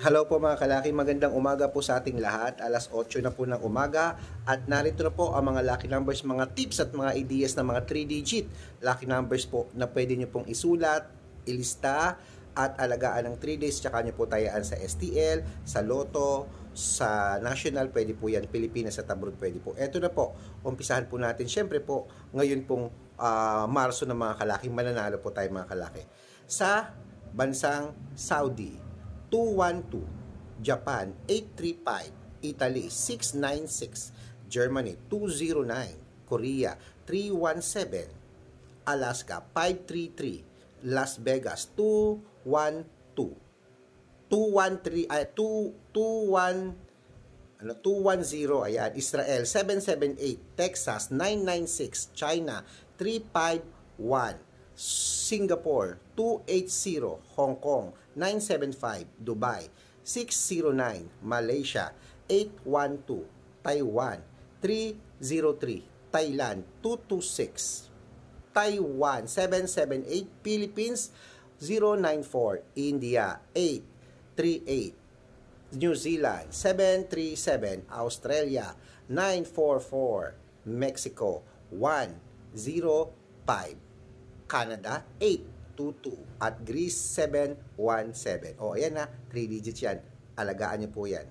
Hello po mga kalaki, magandang umaga po sa ating lahat. Alas 8 na po ng umaga at narito na po ang mga lucky numbers, mga tips at mga ideas ng mga 3-digit lucky numbers po na pwede nyo pong isulat, ilista at alagaan ng 3 days. Tsaka nyo po tayaan sa STL, sa Lotto, sa National, pwede po yan, Pilipinas at abroad pwede po. Eto na po, umpisahan po natin. Syempre po, ngayon pong Marso ng mga kalaki, mananalo po tayo mga kalaki. Sa bansang Saudi, 212, Japan 835, Italy 696, Germany 209, Korea 317, Alaska 533, Las Vegas 212, 213 ay 221 210, ayan, Israel 778, Texas 996, China 351, Singapore 280, Hong Kong 975, Dubai 609, Malaysia 812, Taiwan 303, Thailand 226, Taiwan 778, Philippines 094, India 838, New Zealand 737, Australia 944, Mexico 105, Canada 822 at Greece 717. O ayan na, 3 digits yan. Alagaan niyo po yan.